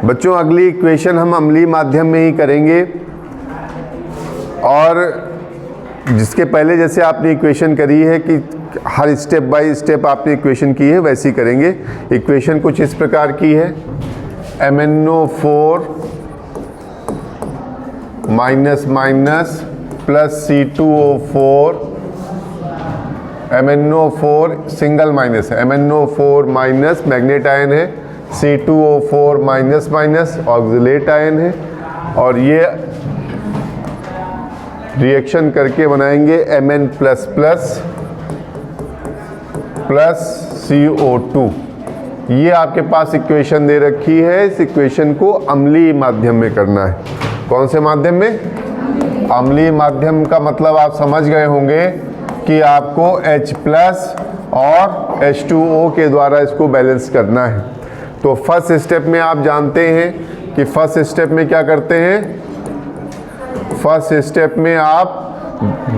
बच्चों अगली इक्वेशन हम अम्लीय माध्यम में ही करेंगे, और जिसके पहले जैसे आपने इक्वेशन करी है कि हर स्टेप बाय स्टेप आपने इक्वेशन की है वैसी करेंगे। इक्वेशन कुछ इस प्रकार की है, MnO4 minus minus plus C2O4, MnO4 single minus है, MnO4 माइनस मैग्नेट आयन है, C2O4 minus minus oxalate ion है, और ये रिएक्शन करके बनाएंगे Mn plus plus plus CO2। ये आपके पास इक्वेशन दे रखी है। इस इक्वेशन को अम्लीय माध्यम में करना है। कौन से माध्यम में? अम्लीय माध्यम का मतलब आप समझ गए होंगे कि आपको H प्लस और H2O के द्वारा इसको बैलेंस करना है। तो फर्स्ट स्टेप में आप जानते हैं कि फर्स्ट स्टेप में क्या करते हैं। फर्स्ट स्टेप में आप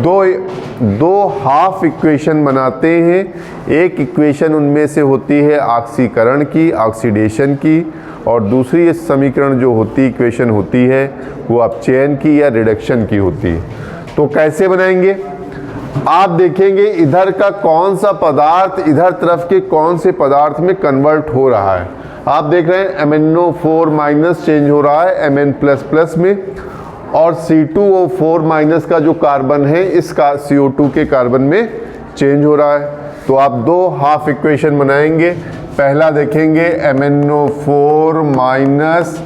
दो हाफ इक्वेशन बनाते हैं। एक इक्वेशन उनमें से होती है ऑक्सीकरण की, ऑक्सीडेशन की, और दूसरी इस समीकरण जो होती इक्वेशन होती है वो अपचयन की या रिडक्शन की होती है। तो कैसे बनाएंगे आप देखेंगे, इधर का कौन सा पदार्थ इधर तरफ के कौन से पदार्थ में कन्वर्ट हो रहा है। आप देख रहे हैं MnO4 माइनस चेंज हो रहा है Mn प्लस प्लस में, और C2O4 माइनस का जो कार्बन है इसका CO2 के कार्बन में चेंज हो रहा है। तो आप दो हाफ इक्वेशन बनाएंगे। पहला देखेंगे MnO4 माइनस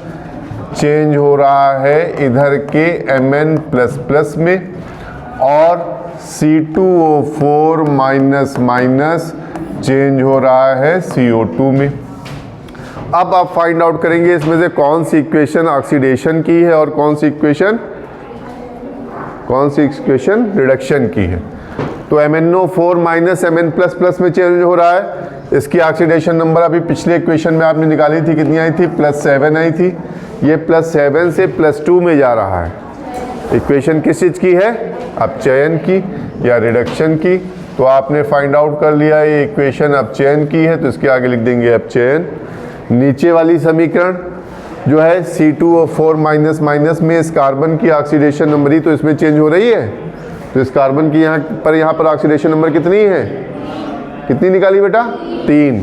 चेंज हो रहा है इधर के Mn प्लस प्लस में, और C2O4 माइनस माइनस चेंज हो रहा है CO2 में। अब आप फाइंड आउट करेंगे इसमें से कौन सी इक्वेशन ऑक्सीडेशन की है और कौन सी इक्वेशन रिडक्शन की है। तो MnO4 minus Mn plus plus में चेंज हो रहा है। इसकी ऑक्सीडेशन नंबर अभी पिछले इक्वेशन में आपने निकाली थी, कितनी आई थी? +7 आई थी। ये +7 से +2 में जा रहा है। इक्वेशन किस चीज़ की है? अपचयन की या रिडक्शन की। तो आपने फाइंड आउट कर लिया ये इक्वेशन अपचयन की है, तो इसके आगे लिख देंगे अपचयन। नीचे वाली समीकरण जो है C2O4 माइनस माइनस में इस कार्बन की ऑक्सीडेशन नंबर ही तो इसमें चेंज हो रही है। तो इस कार्बन की यहाँ पर ऑक्सीडेशन नंबर कितनी है? कितनी निकाली बेटा? 3।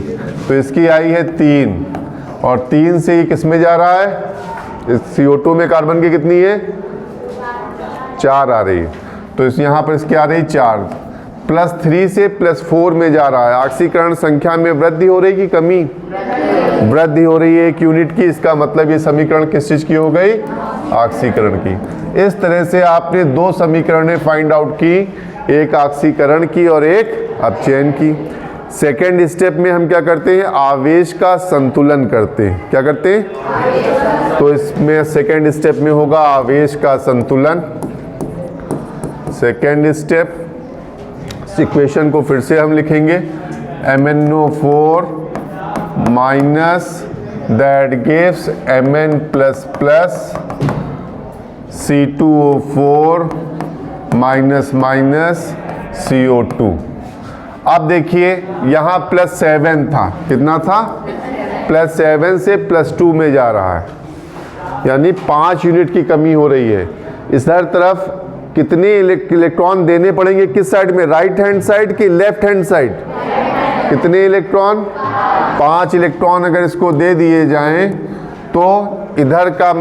तो इसकी आई है 3, और 3 से ये किस में जा रहा है? इस CO2 में कार्बन की कितनी है? 4 आ रही है। तो इस यहाँ पर इसकी आ रही 4, +3 से +4 में जा रहा है। ऑक्सीकरण संख्या में वृद्धि हो रही कि कमी? वृद्धि हो रही है 1 यूनिट की। इसका मतलब ये समीकरण किस चीज़ की हो गई? ऑक्सीकरण की। इस तरह से आपने दो समीकरणें फाइंड आउट की, एक ऑक्सीकरण की और एक अपचयन की। सेकेंड स्टेप में हम क्या करते हैं? आवेश का संतुलन करते हैं। क्या करते हैं? तो इसमें सेकेंड स्टेप में होगा आवेश का संतुलन। सेकेंड स्टेप इक्वेशन को फिर से हम लिखेंगे MnO4 minus that gives Mn plus plus C2O4 minus minus CO2। अब देखिए यहाँ +7 था, कितना था? +7 से +2 में जा रहा है, यानी 5 यूनिट की कमी हो रही है। इधर तरफ कितने इलेक्ट्रॉन देने पड़ेंगे? किस साइड में? राइट हैंड साइड की लेफ्ट हैंड साइड? कितने इलेक्ट्रॉन? 5 इलेक्ट्रॉन अगर इसको दे दिए जाएं तो इधर का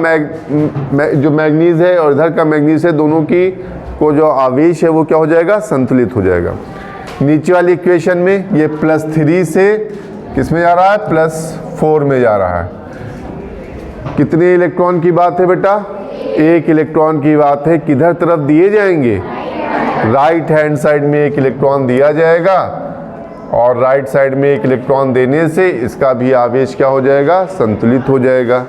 जो मैग्नीज है और इधर का मैग्नीज है, दोनों की को जो आवेश है वो क्या हो जाएगा? संतुलित हो जाएगा। नीचे वाली इक्वेशन में ये +3 से किस में जा रहा है? +4 में जा रहा है। कितने इलेक्ट्रॉन की बात है बेटा? 1 इलेक्ट्रॉन की बात है। किधर तरफ दिए जाएंगे? राइट हैंड साइड में 1 इलेक्ट्रॉन दिया जाएगा, और राइट साइड में 1 इलेक्ट्रॉन देने से इसका भी आवेश क्या हो जाएगा? संतुलित हो जाएगा।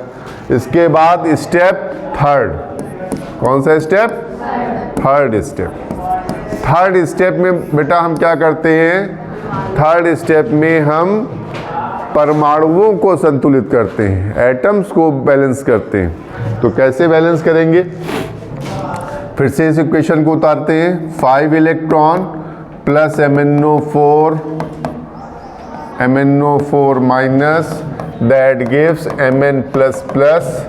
इसके बाद स्टेप थर्ड, कौन सा step? Third step. Third step में बेटा हम क्या करते हैं? थर्ड स्टेप में हम परमाणुओं को संतुलित करते हैं, एटम्स को बैलेंस करते हैं। तो कैसे बैलेंस करेंगे? फिर से इस इक्वेशन को उतारते हैं। 5 electron plus MnO4 minus that gives Mn plus plus,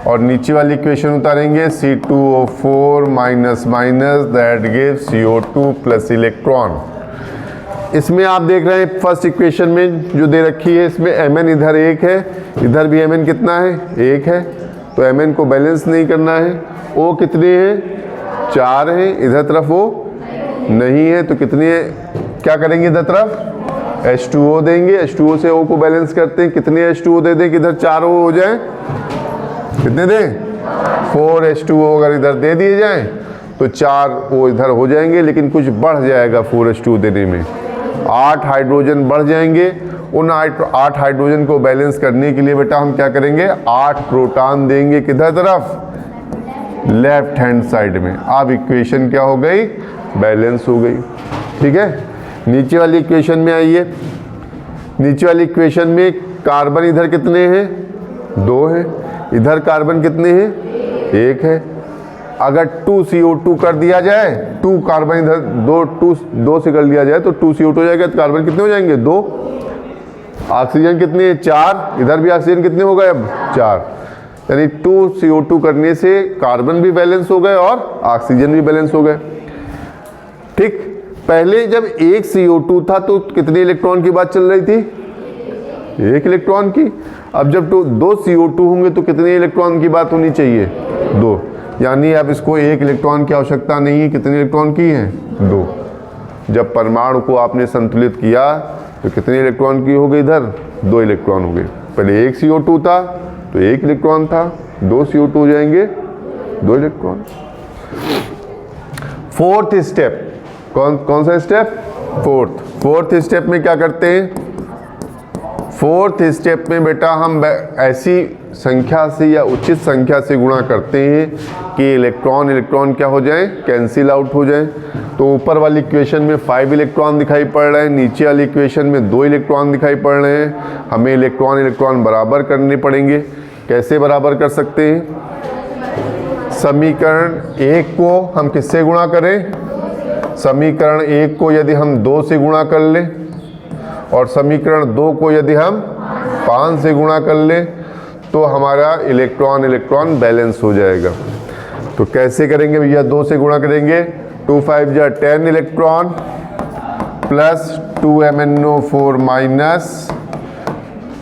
और नीचे वाली इक्वेशन उतारेंगे C2O4 minus minus that gives CO2 plus electron. इसमें आप देख रहे हैं फर्स्ट इक्वेशन में जो दे रखी है, इसमें Mn इधर 1 है, इधर भी Mn कितना है 1 है, तो Mn को बैलेंस नहीं करना है। O कितने हैं 4 हैं, इधर तरफ वो नहीं है, तो कितने क्या करेंगे इधर तरफ H2O देंगे, H2O से O को बैलेंस करते हैं, कितने H2O दे दें कि इधर 4 O हो जाए, कितने दें 4 H2O अगर इधर दे दिए जाएं तो 4 O इधर हो जाएंगे, लेकिन कुछ बढ़ जाएगा 4 H2O देने में, 8 हाइड्रोजन बढ़ जाएंगे। उन 8 हाइड्रोजन को बैलेंस करने के लिए बेटा हम क्या करेंगे 8 प्रोटॉन देंगे किधर तरफ लेफ्ट हैंड साइड में। अब इक्वेशन क्या हो गई बैलेंस हो गई। ठीक है, नीचे वाली इक्वेशन में आइए। नीचे वाली इक्वेशन में कार्बन इधर कितने हैं 2 हैं, इधर कार्बन कितने हैं 1 है। अगर 2CO2 कर दिया जाए, 2 कार्बन इधर 2 से कर लिया जाए तो 2CO2 हो जाएगा, तो कार्बन कितने हो जाएंगे 2। ऑक्सीजन कितने हैं 4, इधर भी ऑक्सीजन कितने हो गए अब 4, यानी 2CO2 करने से कार्बन भी बैलेंस हो गए और ऑक्सीजन भी बैलेंस हो गए। ठीक, पहले जब 1 CO2 था तो कितने इलेक्ट्रॉन की बात चल रही थी 1 इलेक्ट्रॉन की। अब जब 2 CO2 होंगे तो कितने इलेक्ट्रॉन की बात होनी चाहिए 2, यानी अब इसको 1 इलेक्ट्रॉन की आवश्यकता नहीं है, कितने इलेक्ट्रॉन की हैं 2। जब परमाणु को आपने संतुलित किया तो कितने इलेक्ट्रॉन की हो गई इधर 2 इलेक्ट्रॉन हो गए। पहले 1 CO2 था तो 1 इलेक्ट्रॉन था, 2 CO2 हो जाएंगे 2 इलेक्ट्रॉन। फोर्थ स्टेप, कौन सा स्टेप फोर्थ स्टेप में क्या करते हैं, फोर्थ स्टेप में बेटा हम ऐसी संख्या से या उचित संख्या से गुणा करते हैं कि इलेक्ट्रॉन क्या हो जाए कैंसिल आउट हो जाए। तो ऊपर वाली इक्वेशन में 5 इलेक्ट्रॉन दिखाई पड़ रहे हैं, नीचे वाली इक्वेशन में 2 इलेक्ट्रॉन दिखाई पड़ रहे हैं। हमें इलेक्ट्रॉन बराबर करने पड़ेंगे। कैसे बराबर कर सकते हैं, समीकरण 1 को हम किससे गुणा करें, समीकरण 1 को यदि हम 2 से गुणा कर लें और समीकरण 2 को यदि हम 5 से गुणा कर लें तो हमारा इलेक्ट्रॉन बैलेंस हो जाएगा। तो कैसे करेंगे भैया, 2 से गुणा करेंगे, 2 5 जा 10 electron plus 2MnO4 minus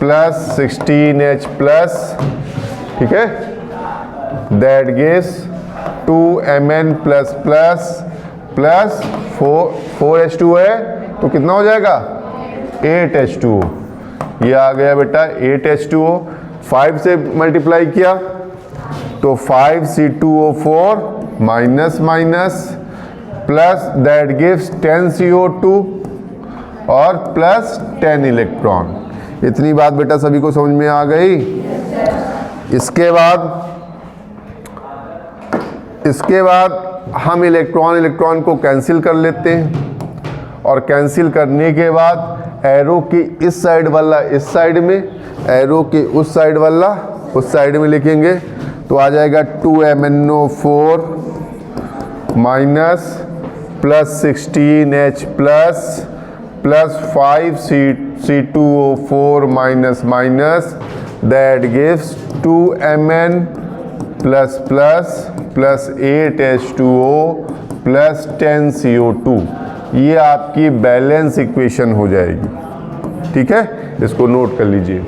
plus 16H plus, ठीक है, that gives 2Mn plus plus plus 4H2 है तो कितना हो जाएगा 8H2O। ये आ गया बेटा 8H2O। 5 से मल्टीप्लाई किया तो 5C2O4 minus minus plus that gives 10CO2 और प्लस 10 इलेक्ट्रॉन। इतनी बात बेटा सभी को समझ में आ गई। इसके बाद हम इलेक्ट्रॉन को कैंसिल कर लेते हैं और कैंसिल करने के बाद एरो की इस साइड वाला इस साइड में, एरो के उस साइड वाला उस साइड में लिखेंगे तो आ जाएगा 2MnO4 minus plus 16H plus plus 5C2O4 minus minus that gives 2Mn plus plus plus 8H2O plus 10CO2। ये आपकी बैलेंस इक्वेशन हो जाएगी। ठीक है, इसको नोट कर लीजिए।